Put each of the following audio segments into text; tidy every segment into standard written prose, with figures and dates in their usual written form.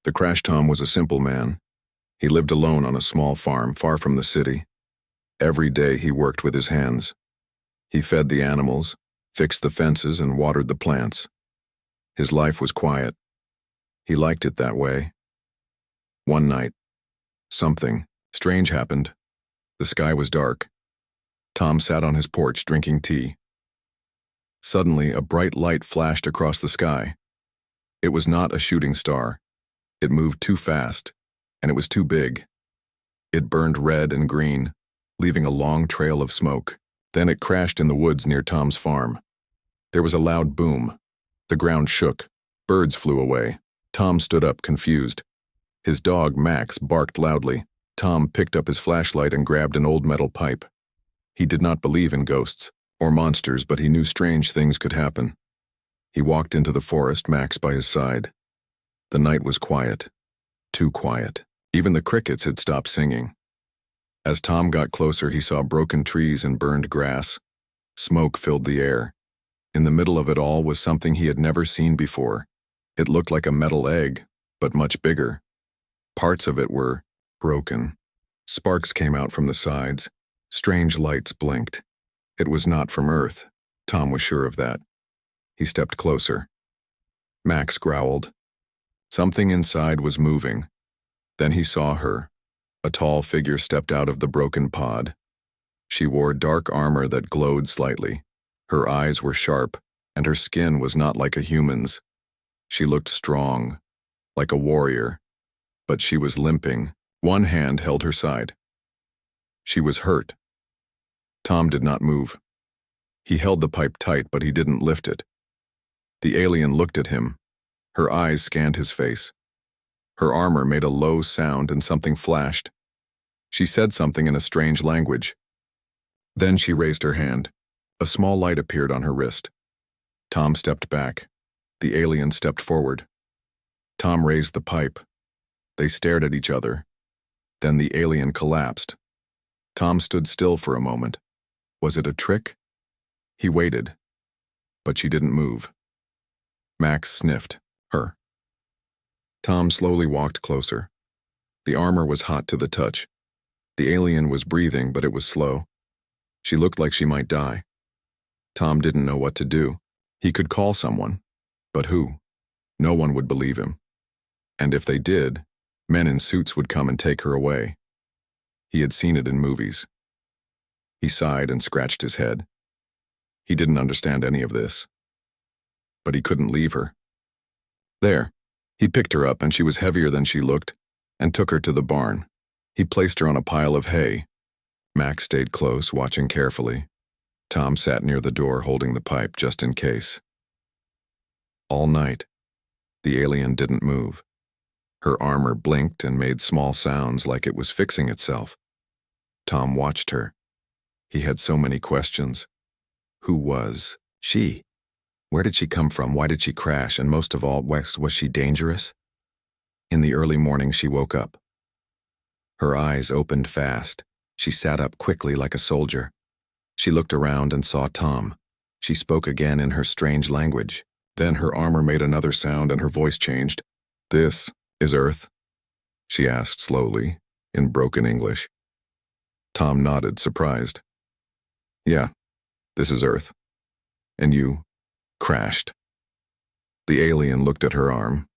The Crash Tom was a simple man. He lived alone on a small farm far from the city. Every day he worked with his hands. He fed the animals, fixed the fences, and watered the plants. His life was quiet. He liked it that way. One night, something strange happened. The sky was dark. Tom sat on his porch drinking tea. Suddenly, a bright light flashed across the sky. It was not a shooting star. It moved too fast, and it was too big. It burned red and green, leaving a long trail of smoke. Then it crashed in the woods near Tom's farm. There was a loud boom. The ground shook. Birds flew away. Tom stood up, confused. His dog, Max, barked loudly. Tom picked up his flashlight and grabbed an old metal pipe. He did not believe in ghosts or monsters, but he knew strange things could happen. He walked into the forest, Max by his side. The night was quiet. Too quiet. Even the crickets had stopped singing. As Tom got closer, he saw broken trees and burned grass. Smoke filled the air. In the middle of it all was something he had never seen before. It looked like a metal egg, but much bigger. Parts of it were broken. Sparks came out from the sides. Strange lights blinked. It was not from Earth. Tom was sure of that. He stepped closer. Max growled. Something inside was moving. Then he saw her. A tall figure stepped out of the broken pod. She wore dark armor that glowed slightly. Her eyes were sharp, and her skin was not like a human's. She looked strong, like a warrior, but she was limping. One hand held her side. She was hurt. Tom did not move. He held the pipe tight, but he didn't lift it. The alien looked at him. Her eyes scanned his face. Her armor made a low sound and something flashed. She said something in a strange language. Then she raised her hand. A small light appeared on her wrist. Tom stepped back. The alien stepped forward. Tom raised the pipe. They stared at each other. Then the alien collapsed. Tom stood still for a moment. Was it a trick? He waited, but she didn't move. Max sniffed her. Tom slowly walked closer. The armor was hot to the touch. The alien was breathing, but it was slow. She looked like she might die. Tom didn't know what to do. He could call someone, but who? No one would believe him. And if they did, men in suits would come and take her away. He had seen it in movies. He sighed and scratched his head. He didn't understand any of this. But he couldn't leave her. There. He picked her up, and she was heavier than she looked, and took her to the barn. He placed her on a pile of hay. Max stayed close, watching carefully. Tom sat near the door, holding the pipe just in case. All night, the alien didn't move. Her armor blinked and made small sounds like it was fixing itself. Tom watched her. He had so many questions. Who was she? Where did she come from? Why did she crash? And most of all, was she dangerous? In the early morning, she woke up. Her eyes opened fast. She sat up quickly like a soldier. She looked around and saw Tom. She spoke again in her strange language. Then her armor made another sound and her voice changed. "This is Earth?" she asked slowly, in broken English. Tom nodded, surprised. "Yeah, this is Earth. And you crashed." The alien looked at her arm.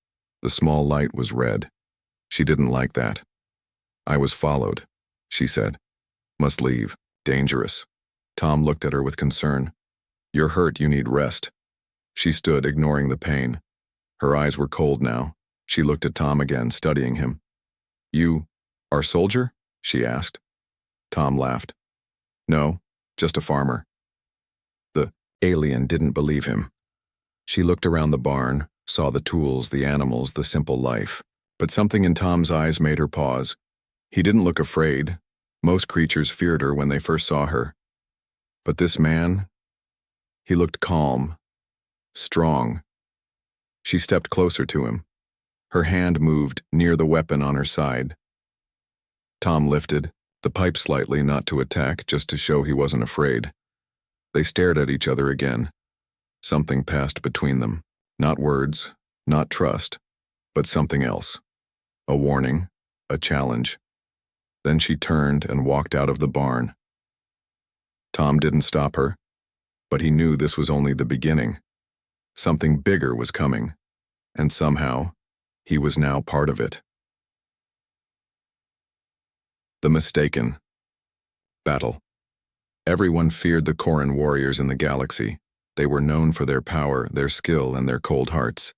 The small light was red. She didn't like that. "I was followed," she said. "Must leave. Dangerous." Tom looked at her with concern. "You're hurt, you need rest." She stood, ignoring the pain. Her eyes were cold now. She looked at Tom again, studying him. "You are a soldier?" she asked. Tom laughed. "No, just a farmer." The alien didn't believe him. She looked around the barn, saw the tools, the animals, the simple life. But something in Tom's eyes made her pause. He didn't look afraid. Most creatures feared her when they first saw her. But this man, he looked calm, strong. She stepped closer to him. Her hand moved near the weapon on her side. Tom lifted the pipe slightly, not to attack, just to show he wasn't afraid. They stared at each other again. Something passed between them. Not words, not trust, but something else. A warning, a challenge. Then she turned and walked out of the barn. Tom didn't stop her, but he knew this was only the beginning. Something bigger was coming, and somehow, he was now part of it. The Mistaken Battle. Everyone feared the Corran warriors in the galaxy. They were known for their power, their skill, and their cold hearts.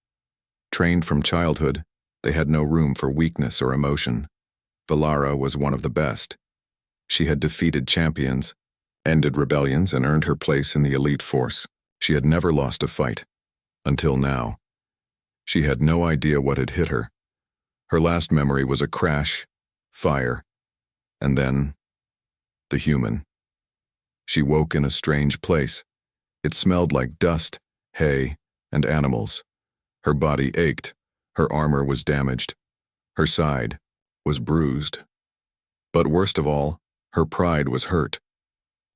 Trained from childhood, they had no room for weakness or emotion. Valara was one of the best. She had defeated champions, ended rebellions, and earned her place in the elite force. She had never lost a fight. Until now. She had no idea what had hit her. Her last memory was a crash, fire, and then the human. She woke in a strange place. It smelled like dust, hay, and animals. Her body ached. Her armor was damaged. Her side was bruised. But worst of all, her pride was hurt.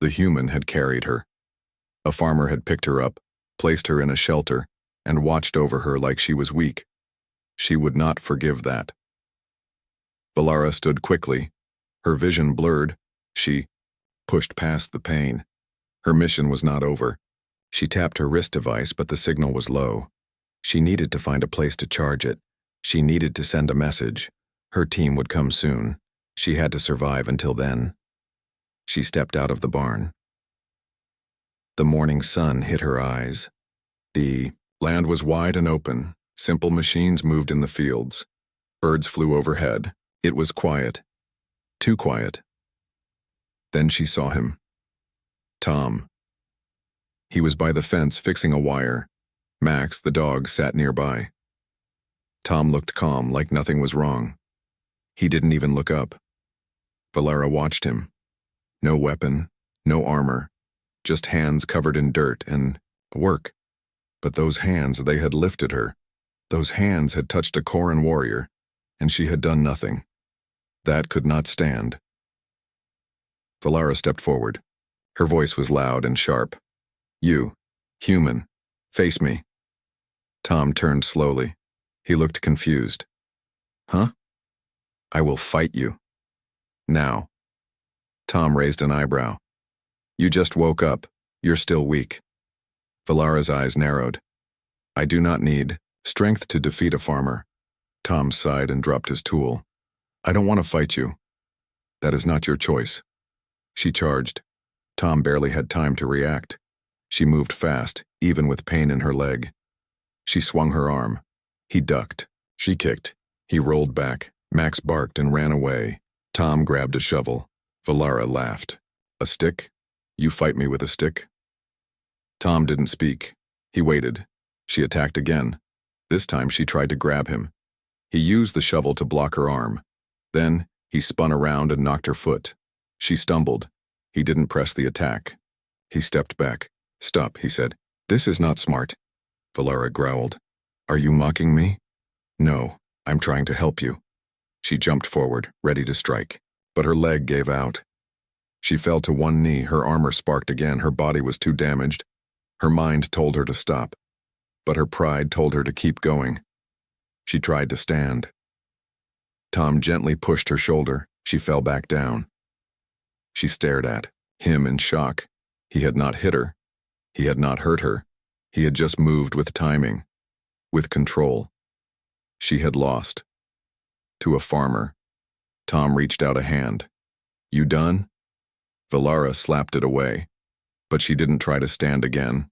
The human had carried her. A farmer had picked her up, placed her in a shelter, and watched over her like she was weak. She would not forgive that. Valara stood quickly. Her vision blurred. She pushed past the pain. Her mission was not over. She tapped her wrist device, but the signal was low. She needed to find a place to charge it. She needed to send a message. Her team would come soon. She had to survive until then. She stepped out of the barn. The morning sun hit her eyes. The land was wide and open. Simple machines moved in the fields. Birds flew overhead. It was quiet. Too quiet. Then she saw him. Tom. He was by the fence fixing a wire. Max, the dog, sat nearby. Tom looked calm, like nothing was wrong. He didn't even look up. Valara watched him. No weapon, no armor, just hands covered in dirt and work. But those hands, they had lifted her. Those hands had touched a Corran warrior, and she had done nothing. That could not stand. Valara stepped forward. Her voice was loud and sharp. You, human, face me. Tom turned slowly. He looked confused. Huh? I will fight you. Now. Tom raised an eyebrow. You just woke up. You're still weak. Valara's eyes narrowed. I do not need strength to defeat a farmer. Tom sighed and dropped his tool. I don't want to fight you. That is not your choice. She charged. Tom barely had time to react. She moved fast, even with pain in her leg. She swung her arm. He ducked. She kicked. He rolled back. Max barked and ran away. Tom grabbed a shovel. Valara laughed. A stick? You fight me with a stick? Tom didn't speak. He waited. She attacked again. This time she tried to grab him. He used the shovel to block her arm. Then, he spun around and knocked her foot. She stumbled. He didn't press the attack. He stepped back. Stop, he said. This is not smart. Valara growled. Are you mocking me? No, I'm trying to help you. She jumped forward, ready to strike, but her leg gave out. She fell to one knee, her armor sparked again, her body was too damaged. Her mind told her to stop, but her pride told her to keep going. She tried to stand. Tom gently pushed her shoulder. She fell back down. She stared at him in shock. He had not hit her. He had not hurt her. He had just moved with timing, with control. She had lost. To a farmer. Tom reached out a hand. You done? Valara slapped it away, but she didn't try to stand again.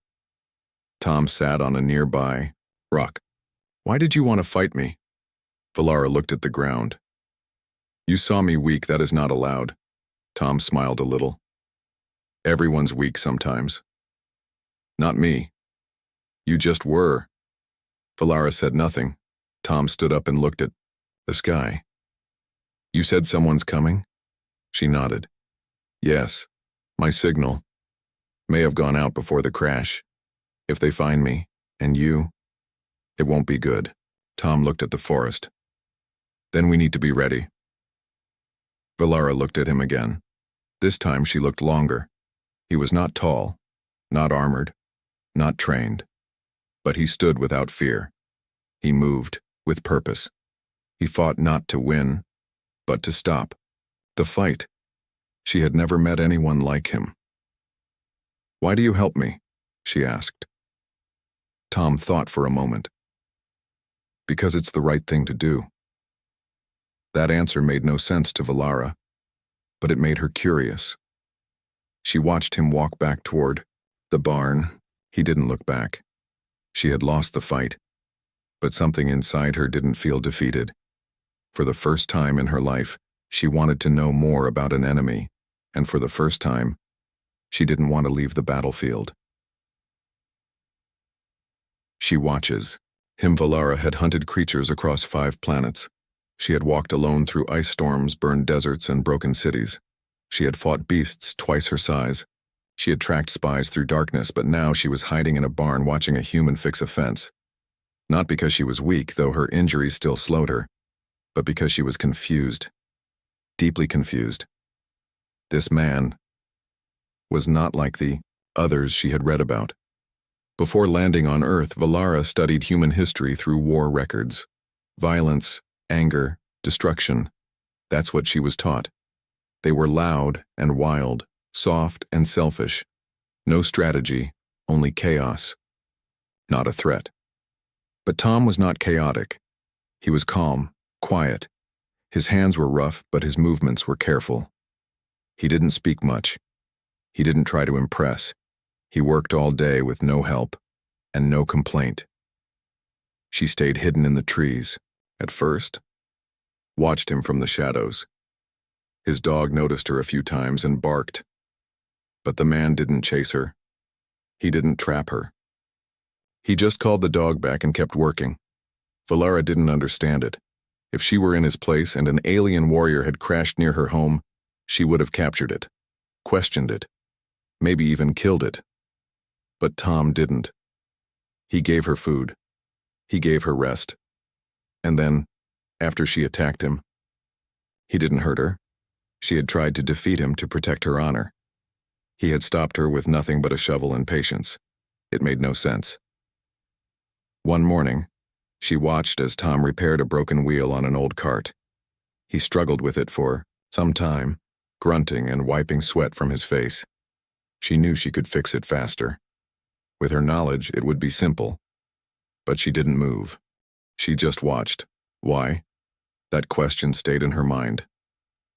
Tom sat on a nearby rock. Why did you want to fight me? Valara looked at the ground. You saw me weak, that is not allowed. Tom smiled a little. Everyone's weak sometimes. Not me. You just were. Valara said nothing. Tom stood up and looked at the sky. You said someone's coming? She nodded. Yes, my signal may have gone out before the crash. If they find me, and you, it won't be good. Tom looked at the forest. Then we need to be ready. Valara looked at him again. This time she looked longer. He was not tall, not armored, not trained. But he stood without fear. He moved with purpose. He fought not to win, but to stop the fight. She had never met anyone like him. "Why do you help me?" she asked. Tom thought for a moment. "Because it's the right thing to do." That answer made no sense to Valara, but it made her curious. She watched him walk back toward the barn. He didn't look back. She had lost the fight, but something inside her didn't feel defeated. For the first time in her life, she wanted to know more about an enemy, and for the first time, she didn't want to leave the battlefield. She watches. Valara had hunted creatures across 5 planets. She had walked alone through ice storms, burned deserts, and broken cities. She had fought beasts twice her size. She had tracked spies through darkness, but now she was hiding in a barn watching a human fix a fence. Not because she was weak, though her injuries still slowed her, but because she was confused. Deeply confused. This man was not like the others she had read about. Before landing on Earth, Valara studied human history through war records. Violence, anger, destruction. That's what she was taught. They were loud and wild, soft and selfish. No strategy, only chaos. Not a threat. But Tom was not chaotic. He was calm, quiet. His hands were rough, but his movements were careful. He didn't speak much. He didn't try to impress. He worked all day with no help and no complaint. She stayed hidden in the trees, at first, watched him from the shadows. His dog noticed her a few times and barked. But the man didn't chase her. He didn't trap her. He just called the dog back and kept working. Valara didn't understand it. If she were in his place and an alien warrior had crashed near her home, she would have captured it, questioned it, maybe even killed it. But Tom didn't. He gave her food. He gave her rest. And then, after she attacked him, he didn't hurt her. She had tried to defeat him to protect her honor. He had stopped her with nothing but a shovel and patience. It made no sense. One morning, she watched as Tom repaired a broken wheel on an old cart. He struggled with it for some time, grunting and wiping sweat from his face. She knew she could fix it faster. With her knowledge, it would be simple. But she didn't move. She just watched. Why? That question stayed in her mind.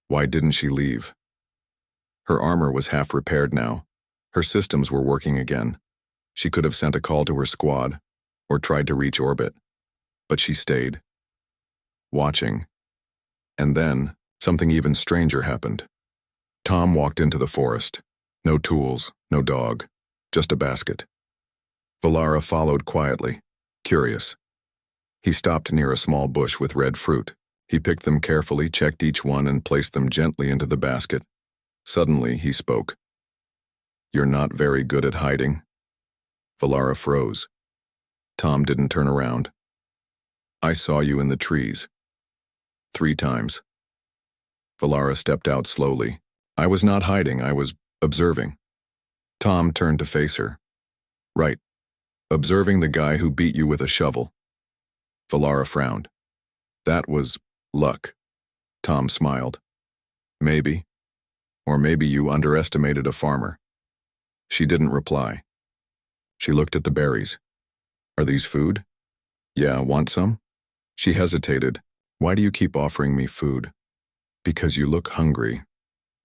Why didn't she leave? Her armor was half repaired now. Her systems were working again. She could have sent a call to her squad, or tried to reach orbit. But she stayed, watching. And then, something even stranger happened. Tom walked into the forest. No tools, no dog, just a basket. Valara followed quietly, curious. He stopped near a small bush with red fruit. He picked them carefully, checked each one, and placed them gently into the basket. Suddenly, he spoke. "You're not very good at hiding." Valara froze. Tom didn't turn around. "I saw you in the trees. 3 times. Valara stepped out slowly. "I was not hiding, I was observing." Tom turned to face her. "Right. Observing the guy who beat you with a shovel." Valara frowned. "That was luck." Tom smiled. "Maybe. Or maybe you underestimated a farmer." She didn't reply. She looked at the berries. "Are these food?" "Yeah, want some?" She hesitated. "Why do you keep offering me food?" "Because you look hungry."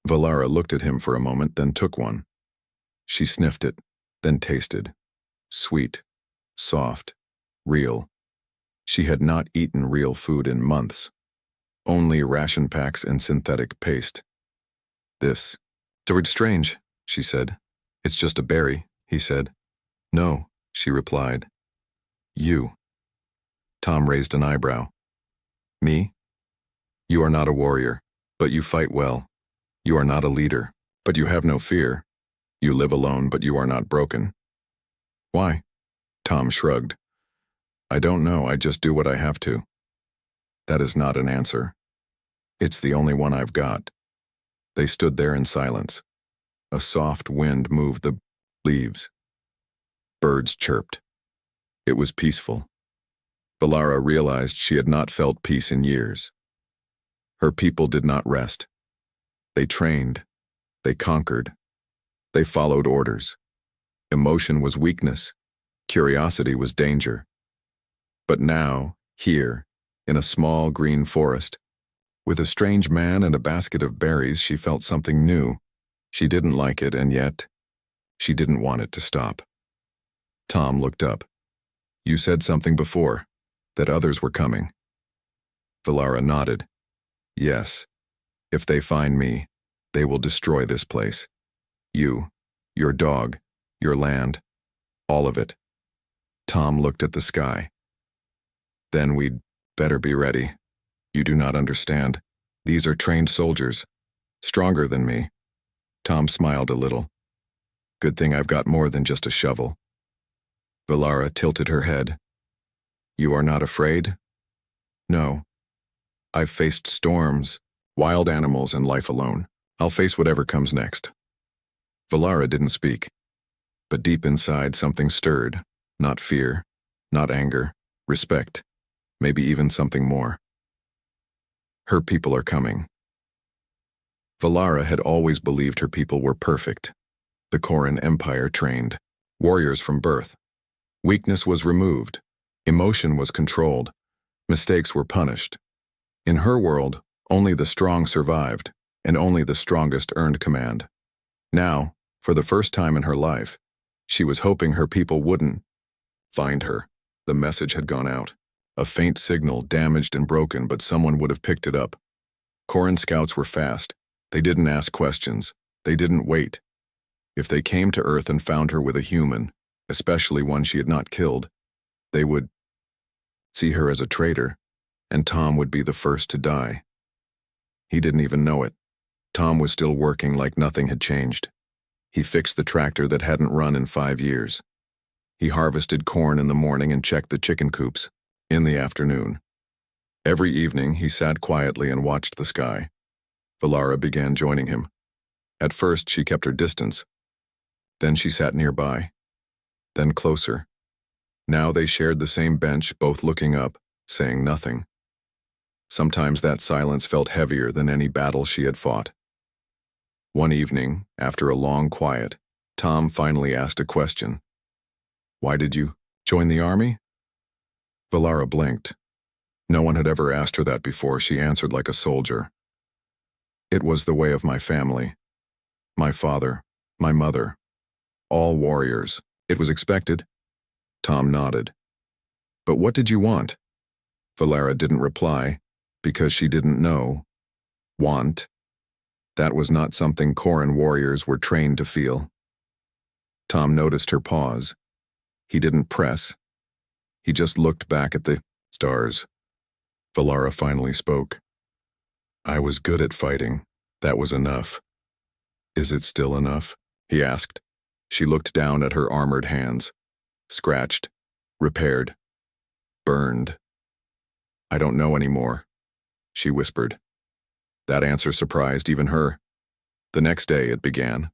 Valara looked at him for a moment, then took one. She sniffed it, then tasted. Sweet, soft, real. She had not eaten real food in months. Only ration packs and synthetic paste. "This. It's strange," she said. "It's just a berry," he said. "No," she replied. "You." Tom raised an eyebrow. "Me? You are not a warrior, but you fight well. You are not a leader, but you have no fear. You live alone, but you are not broken." "Why?" Tom shrugged. "I don't know, I just do what I have to." "That is not an answer. It's the only one I've got." They stood there in silence. A soft wind moved the leaves. Birds chirped. It was peaceful. Valara realized she had not felt peace in years. Her people did not rest. They trained. They conquered. They followed orders. Emotion was weakness. Curiosity was danger. But now, here, in a small green forest, with a strange man and a basket of berries, she felt something new. She didn't like it, and yet, she didn't want it to stop. Tom looked up. "You said something before, that others were coming." Valara nodded. "Yes. If they find me, they will destroy this place. You, your dog, your land, all of it." Tom looked at the sky. "Then we'd better be ready. You do not understand. These are trained soldiers, stronger than me." Tom smiled a little. "Good thing I've got more than just a shovel." Valara tilted her head. "You are not afraid?" "No. I've faced storms, wild animals, and life alone. I'll face whatever comes next." Valara didn't speak, but deep inside something stirred. Not fear, not anger, respect, maybe even something more. Her people are coming. Valara had always believed her people were perfect. The Koran Empire trained warriors from birth. Weakness was removed. Emotion was controlled. Mistakes were punished. In her world, only the strong survived, and only the strongest earned command. Now, for the first time in her life, she was hoping her people wouldn't find her. The message had gone out. A faint signal, damaged and broken, but someone would have picked it up. Koran scouts were fast. They didn't ask questions. They didn't wait. If they came to Earth and found her with a human, especially one she had not killed, they would see her as a traitor, and Tom would be the first to die. He didn't even know it. Tom was still working like nothing had changed. He fixed the tractor that hadn't run in 5 years. He harvested corn in the morning and checked the chicken coops in the afternoon. Every evening, he sat quietly and watched the sky. Valara began joining him. At first, she kept her distance. Then she sat nearby. Then closer. Now they shared the same bench, both looking up, saying nothing. Sometimes that silence felt heavier than any battle she had fought. One evening, after a long quiet, Tom finally asked a question. "Why did you join the army?" Valara blinked. No one had ever asked her that before. She answered like a soldier. "It was the way of my family. My father, my mother, all warriors. It was expected." Tom nodded. "But what did you want?" Valara didn't reply, because she didn't know. Want. That was not something Koran warriors were trained to feel. Tom noticed her pause. He didn't press. He just looked back at the stars. Valara finally spoke. "I was good at fighting. That was enough." "Is it still enough?" he asked. She looked down at her armored hands. Scratched, repaired, burned. "I don't know anymore," she whispered. That answer surprised even her. The next day it began.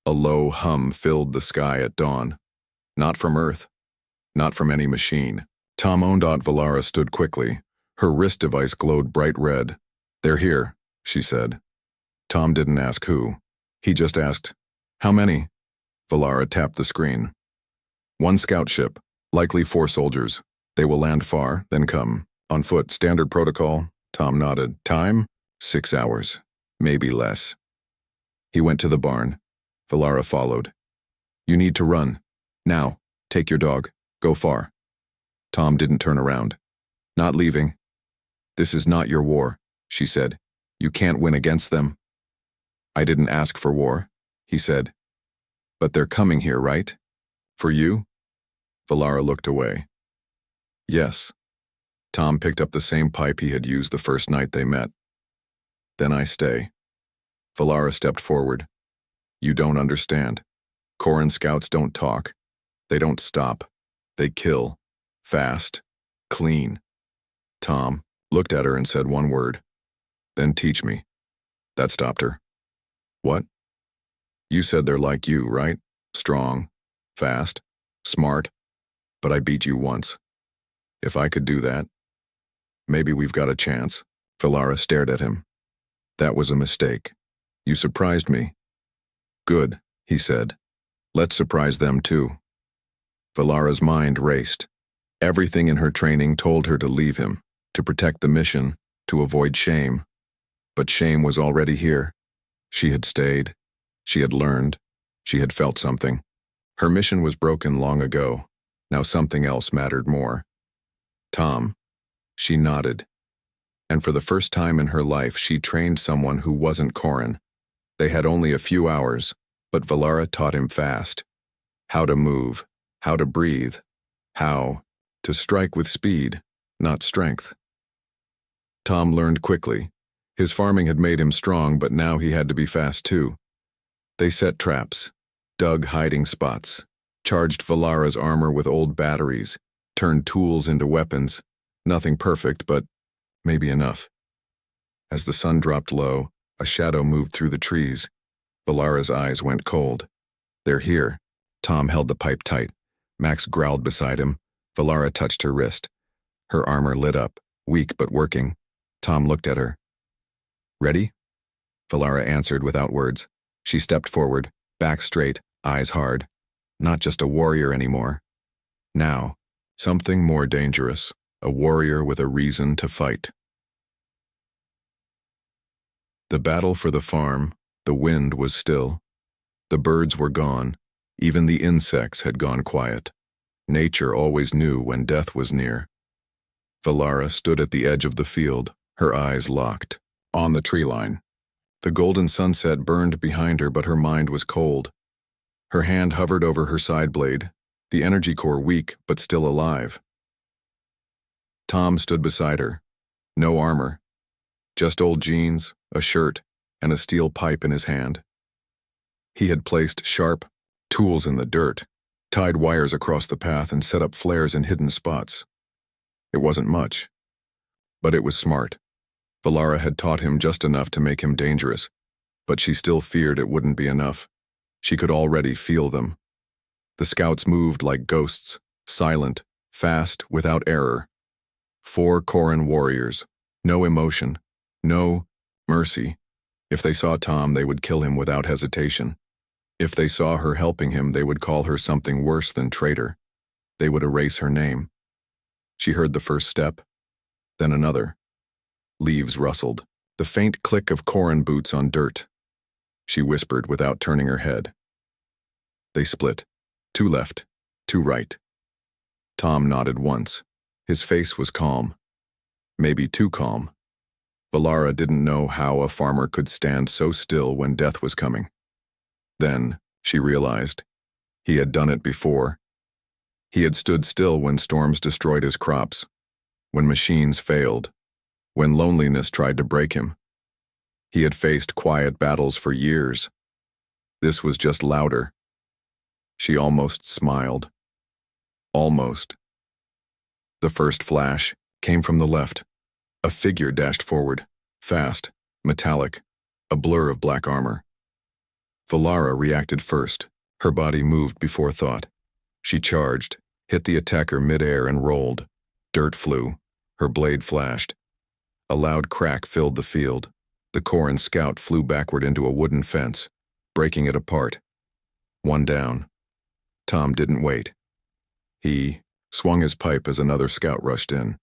A low hum filled the sky at dawn. Not from Earth. Not from any machine. Tom Ondot Valara stood quickly. Her wrist device glowed bright red. "They're here," she said. Tom didn't ask who. He just asked, "How many?" Valara tapped the screen. "One scout ship, likely 4 soldiers. They will land far, then come. On foot, standard protocol." Tom nodded. "Time? 6 hours. Maybe less." He went to the barn. Valara followed. "You need to run. Now, take your dog. Go far." Tom didn't turn around. "Not leaving." "This is not your war," she said. "You can't win against them." "I didn't ask for war," he said. "But they're coming here, right? For you?" Valara looked away. "Yes." Tom picked up the same pipe he had used the first night they met. "Then I stay." Valara stepped forward. "You don't understand. Koran scouts don't talk. They don't stop. They kill. Fast. Clean." Tom looked at her and said one word. "Then teach me." That stopped her. "What?" "You said they're like you, right? Strong. Fast. Smart. But I beat you once." If I could do that, maybe we've got a chance. Valara stared at him. That was a mistake. You surprised me. Good, he said. Let's surprise them too. Valara's mind raced. Everything in her training told her to leave him, to protect the mission, to avoid shame. But shame was already here. She had stayed. She had learned. She had felt something. Her mission was broken long ago. Now something else mattered more. Tom. She nodded. And for the first time in her life, she trained someone who wasn't Corin. They had only a few hours, but Valara taught him fast. How to move, how to breathe, how to strike with speed, not strength. Tom learned quickly. His farming had made him strong, but now he had to be fast too. They set traps, dug hiding spots, charged Valara's armor with old batteries, turned tools into weapons. Nothing perfect, but maybe enough. As the sun dropped low, a shadow moved through the trees. Valara's eyes went cold. They're here. Tom held the pipe tight. Max growled beside him. Valara touched her wrist. Her armor lit up, weak but working. Tom looked at her. Ready? Valara answered without words. She stepped forward, back straight, eyes hard. Not just a warrior anymore. Now, something more dangerous. A warrior with a reason to fight. The battle for the farm, the wind was still. The birds were gone. Even the insects had gone quiet. Nature always knew when death was near. Valara stood at the edge of the field, her eyes locked, on the tree line. The golden sunset burned behind her, but her mind was cold. Her hand hovered over her side blade, the energy core weak but still alive. Tom stood beside her. No armor. Just old jeans, a shirt, and a steel pipe in his hand. He had placed sharp tools in the dirt, tied wires across the path, and set up flares in hidden spots. It wasn't much, but it was smart. Valara had taught him just enough to make him dangerous, but she still feared it wouldn't be enough. She could already feel them. The scouts moved like ghosts, silent, fast, without error. 4 Corin warriors. No emotion. No mercy. If they saw Tom, they would kill him without hesitation. If they saw her helping him, they would call her something worse than traitor. They would erase her name. She heard the first step, then another. Leaves rustled, the faint click of Corin boots on dirt. She whispered without turning her head. They split. 2 left, 2 right. Tom nodded once. His face was calm. Maybe too calm. Valara didn't know how a farmer could stand so still when death was coming. Then, she realized, he had done it before. He had stood still when storms destroyed his crops, when machines failed, when loneliness tried to break him. He had faced quiet battles for years. This was just louder. She almost smiled. Almost. The first flash came from the left. A figure dashed forward, fast, metallic, a blur of black armor. Valara reacted first. Her body moved before thought. She charged, hit the attacker midair and rolled. Dirt flew. Her blade flashed. A loud crack filled the field. The Corin scout flew backward into a wooden fence, breaking it apart. 1 down. Tom didn't wait. He swung his pipe as another scout rushed in.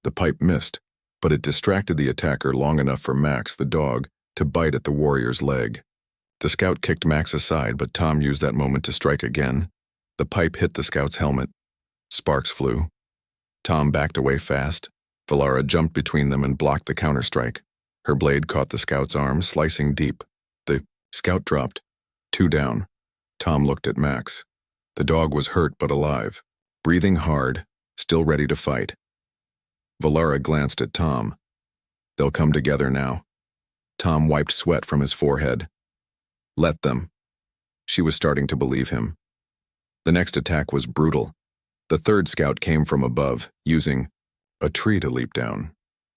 The pipe missed, but it distracted the attacker long enough for Max, the dog, to bite at the warrior's leg. The scout kicked Max aside, but Tom used that moment to strike again. The pipe hit the scout's helmet. Sparks flew. Tom backed away fast. Valara jumped between them and blocked the counterstrike. Her blade caught the scout's arm, slicing deep. The scout dropped. 2 down. Tom looked at Max. The dog was hurt but alive, breathing hard, still ready to fight. Valara glanced at Tom. They'll come together now. Tom wiped sweat from his forehead. Let them. She was starting to believe him. The next attack was brutal. The 3rd scout came from above, using a tree to leap down.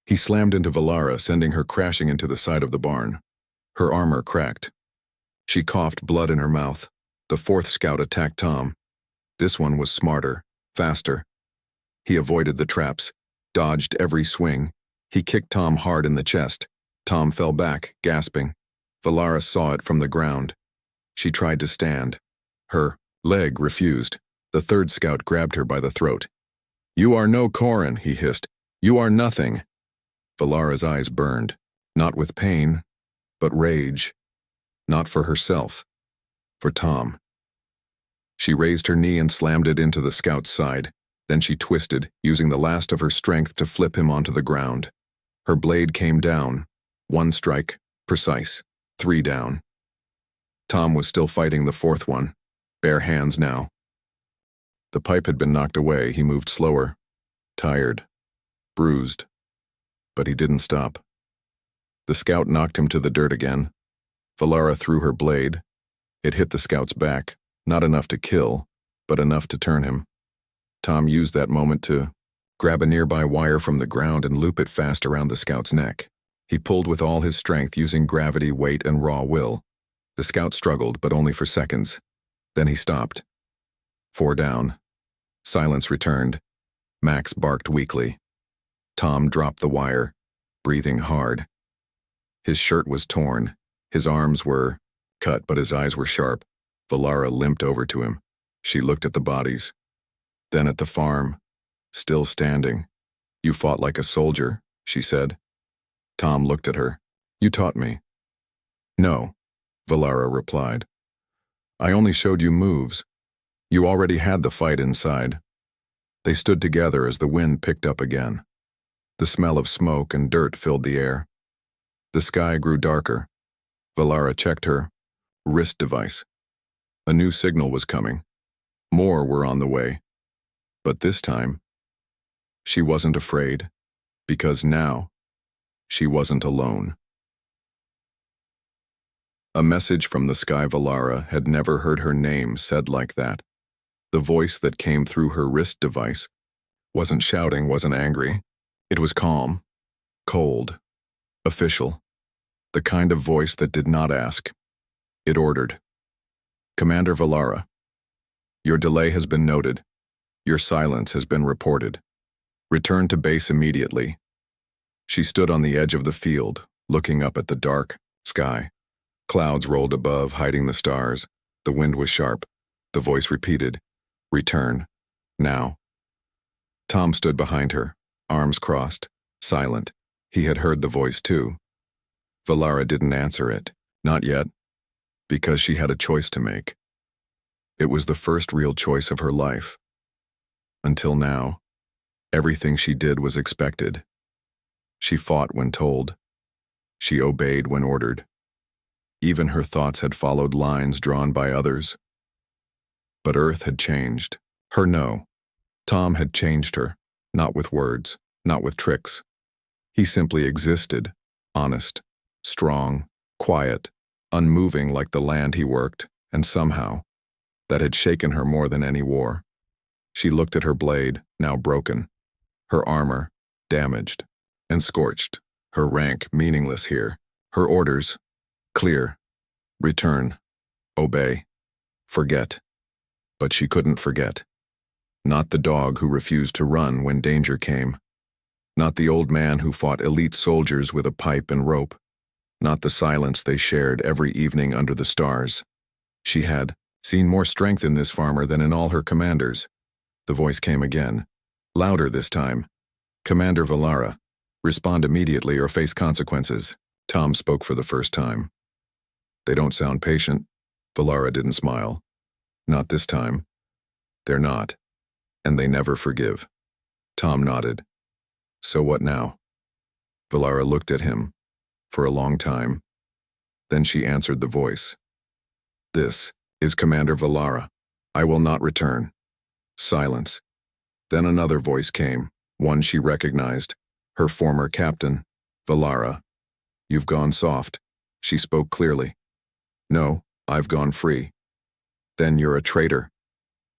He slammed into Valara, sending her crashing into the side of the barn. Her armor cracked. She coughed blood in her mouth. The 4th scout attacked Tom. This one was smarter, faster. He avoided the traps, dodged every swing. He kicked Tom hard in the chest. Tom fell back, gasping. Valara saw it from the ground. She tried to stand. Her leg refused. The third scout grabbed her by the throat. "You are no Corin," he hissed. "You are nothing." Valara's eyes burned, not with pain, but rage. Not for herself, for Tom. She raised her knee and slammed it into the scout's side. Then she twisted, using the last of her strength to flip him onto the ground. Her blade came down. One strike, precise, 3 down. Tom was still fighting the fourth one, bare hands now. The pipe had been knocked away. He moved slower, tired, bruised. But he didn't stop. The scout knocked him to the dirt again. Valara threw her blade. It hit the scout's back, not enough to kill, but enough to turn him. Tom used that moment to grab a nearby wire from the ground and loop it fast around the scout's neck. He pulled with all his strength, using gravity, weight, and raw will. The scout struggled, but only for seconds. Then he stopped. 4 down. Silence returned. Max barked weakly. Tom dropped the wire, breathing hard. His shirt was torn. His arms were cut, but his eyes were sharp. Valara limped over to him. She looked at the bodies. Then at the farm, still standing. "You fought like a soldier," she said. Tom looked at her. "You taught me." "No," Valara replied. "I only showed you moves. You already had the fight inside." They stood together as the wind picked up again. The smell of smoke and dirt filled the air. The sky grew darker. Valara checked her wrist device. A new signal was coming. More were on the way. But this time, she wasn't afraid, because now, she wasn't alone. A message from the sky. Valara had never heard her name said like that. The voice that came through her wrist device wasn't shouting, wasn't angry. It was calm, cold, official. The kind of voice that did not ask. It ordered. "Commander Valara, your delay has been noted. Your silence has been reported. Return to base immediately." She stood on the edge of the field, looking up at the dark sky. Clouds rolled above, hiding the stars. The wind was sharp. The voice repeated, "Return, now." Tom stood behind her, arms crossed, silent. He had heard the voice too. Valara didn't answer it, not yet, because she had a choice to make. It was the first real choice of her life. Until now, everything she did was expected. She fought when told. She obeyed when ordered. Even her thoughts had followed lines drawn by others. But Earth had changed. Her no. Tom had changed her, not with words, not with tricks. He simply existed, honest, strong, quiet, unmoving like the land he worked, and somehow, that had shaken her more than any war. She looked at her blade, now broken, her armor, damaged, and scorched, her rank meaningless here, her orders, clear, return, obey, forget. But she couldn't forget. Not the dog who refused to run when danger came. Not the old man who fought elite soldiers with a pipe and rope. Not the silence they shared every evening under the stars. She had seen more strength in this farmer than in all her commanders. The voice came again, louder this time. "Commander Valara, respond immediately or face consequences." Tom spoke for the first time. "They don't sound patient." Valara didn't smile. "Not this time. They're not. And they never forgive." Tom nodded. "So what now?" Valara looked at him for a long time. Then she answered the voice. "This is Commander Valara. I will not return." Silence. Then another voice came, one she recognized, her former captain. "Valara, you've gone soft." She spoke clearly. "No, I've gone free." "Then you're a traitor.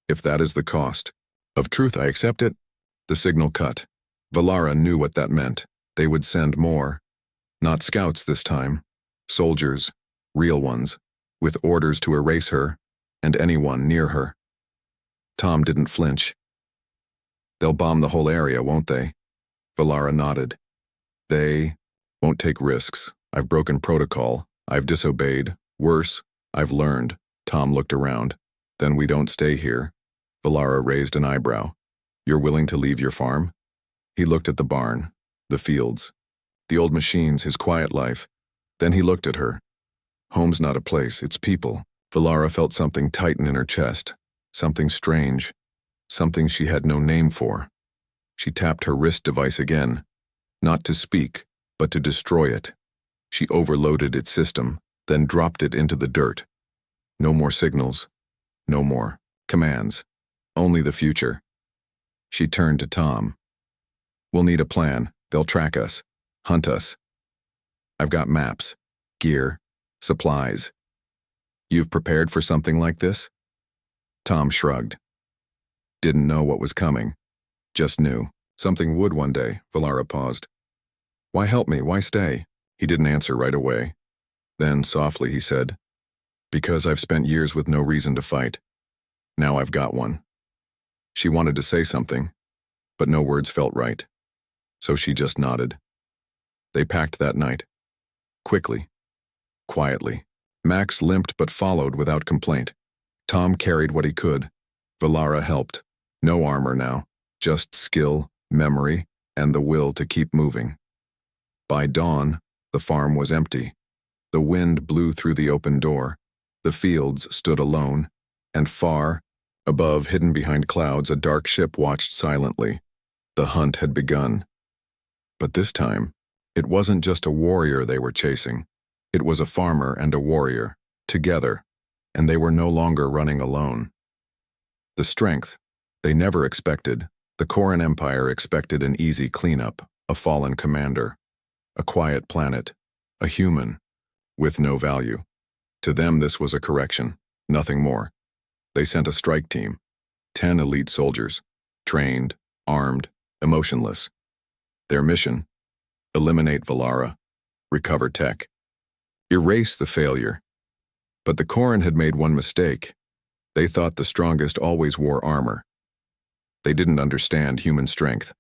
If that is the cost of truth, I accept it." The signal cut. Valara knew what that meant. They would send more. Not scouts this time. Soldiers, real ones, with orders to erase her and anyone near her. Tom didn't flinch. They'll bomb the whole area, won't they? Valara nodded. They won't take risks. I've broken protocol. I've disobeyed. Worse, I've learned. Tom looked around. Then we don't stay here. Valara raised an eyebrow. You're willing to leave your farm? He looked at the barn, the fields, the old machines, his quiet life. Then he looked at her. Home's not a place, it's people. Valara felt something tighten in her chest, something strange, something she had no name for. She tapped her wrist device again, not to speak, but to destroy it. She overloaded its system, then dropped it into the dirt. No more signals, no more commands, only the future. She turned to Tom. We'll need a plan. They'll track us, hunt us. I've got maps, gear, supplies. You've prepared for something like this? Tom shrugged. Didn't know what was coming. Just knew. Something would one day. Valara paused. Why help me? Why stay? He didn't answer right away. Then, softly, he said, Because I've spent years with no reason to fight. Now I've got one. She wanted to say something, but no words felt right. So she just nodded. They packed that night. Quickly. Quietly. Max limped but followed without complaint. Tom carried what he could. Valara helped. No armor now, just skill, memory, and the will to keep moving. By dawn, the farm was empty. The wind blew through the open door. The fields stood alone, and far, above, hidden behind clouds, a dark ship watched silently. The hunt had begun. But this time, it wasn't just a warrior they were chasing. It was a farmer and a warrior, together, and they were no longer running alone. The strength they never expected. The Koran Empire expected an easy cleanup, a fallen commander, a quiet planet, a human, with no value. To them this was a correction, nothing more. They sent a strike team, 10 elite soldiers, trained, armed, emotionless. Their mission: eliminate Valara, recover tech, erase the failure. But the Koran had made one mistake. They thought the strongest always wore armor. They didn't understand human strength.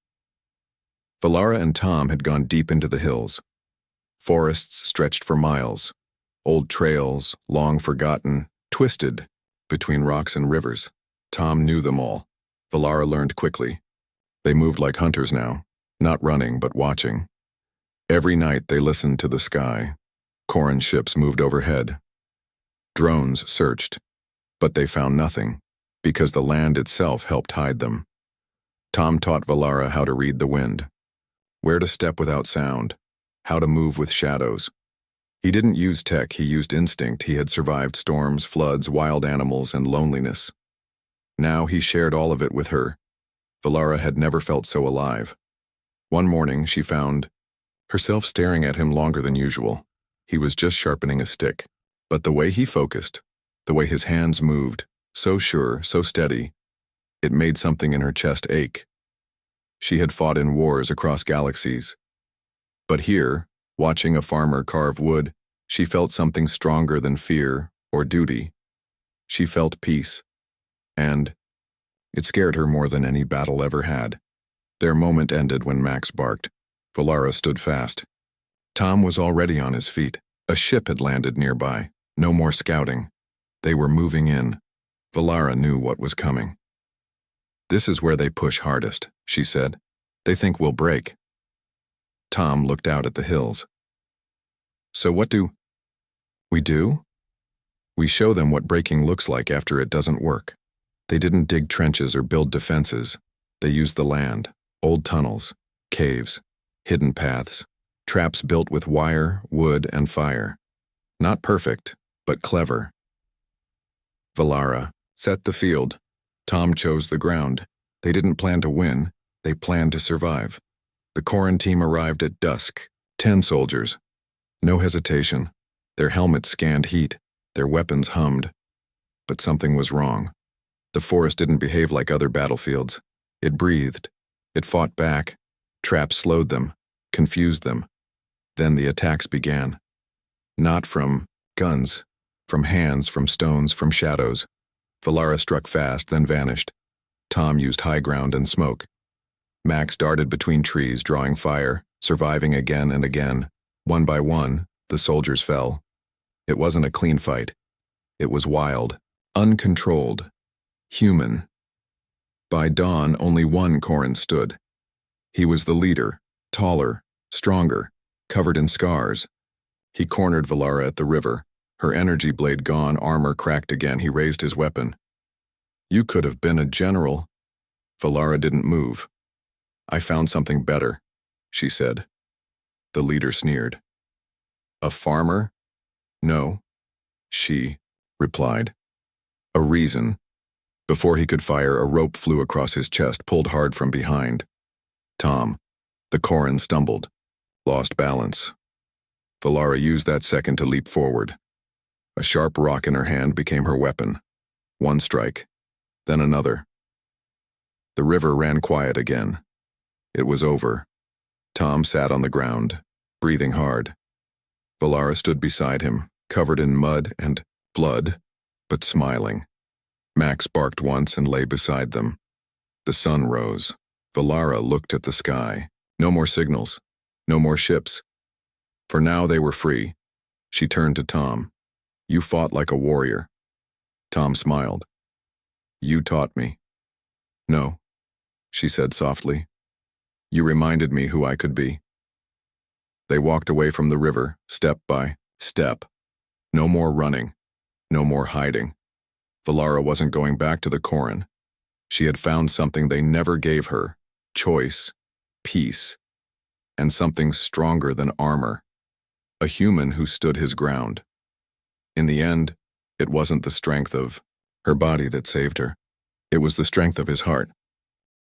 Valara and Tom had gone deep into the hills. Forests stretched for miles. Old trails, long forgotten, twisted between rocks and rivers. Tom knew them all. Valara learned quickly. They moved like hunters now, not running but watching. Every night they listened to the sky. Koran ships moved overhead. Drones searched, but they found nothing, because the land itself helped hide them. Tom taught Valara how to read the wind, where to step without sound, how to move with shadows. He didn't use tech, he used instinct. He had survived storms, floods, wild animals, and loneliness. Now he shared all of it with her. Valara had never felt so alive. One morning she found herself staring at him longer than usual. He was just sharpening a stick. But the way he focused, the way his hands moved, so sure, so steady, it made something in her chest ache. She had fought in wars across galaxies. But here, watching a farmer carve wood, she felt something stronger than fear or duty. She felt peace. And it scared her more than any battle ever had. Their moment ended when Max barked. Valara stood fast. Tom was already on his feet. A ship had landed nearby. No more scouting. They were moving in. Valara knew what was coming. This is where they push hardest, she said. They think we'll break. Tom looked out at the hills. So what do we do? We show them what breaking looks like after it doesn't work. They didn't dig trenches or build defenses. They used the land, old tunnels, caves, hidden paths, traps built with wire, wood, and fire. Not perfect, but clever. Valara set the field. Tom chose the ground. They didn't plan to win. They planned to survive. The Koran team arrived at dusk. 10 soldiers. No hesitation. Their helmets scanned heat. Their weapons hummed. But something was wrong. The forest didn't behave like other battlefields. It breathed. It fought back. Traps slowed them, confused them. Then the attacks began. Not from guns, from hands, from stones, from shadows. Valara struck fast, then vanished. Tom used high ground and smoke. Max darted between trees, drawing fire, surviving again and again. One by one, the soldiers fell. It wasn't a clean fight. It was wild, uncontrolled, human. By dawn, only one Corrin stood. He was the leader, taller, stronger, covered in scars. He cornered Valara at the river. Her energy blade gone, armor cracked again. He raised his weapon. "You could have been a general." Valara didn't move. "I found something better," she said. The leader sneered. "A farmer?" "No," she replied. "A reason." Before he could fire, a rope flew across his chest, pulled hard from behind. Tom, the Corrin, stumbled, lost balance. Valara used that second to leap forward. A sharp rock in her hand became her weapon. One strike, then another. The river ran quiet again. It was over. Tom sat on the ground, breathing hard. Valara stood beside him, covered in mud and blood, but smiling. Max barked once and lay beside them. The sun rose. Valara looked at the sky. No more signals. No more ships. For now they were free. She turned to Tom. "You fought like a warrior." Tom smiled. "You taught me." "No," she said softly. "You reminded me who I could be." They walked away from the river, step by step. No more running. No more hiding. Valara wasn't going back to the Corrin. She had found something they never gave her: choice, peace, and something stronger than armor. A human who stood his ground. In the end, it wasn't the strength of her body that saved her. It was the strength of his heart.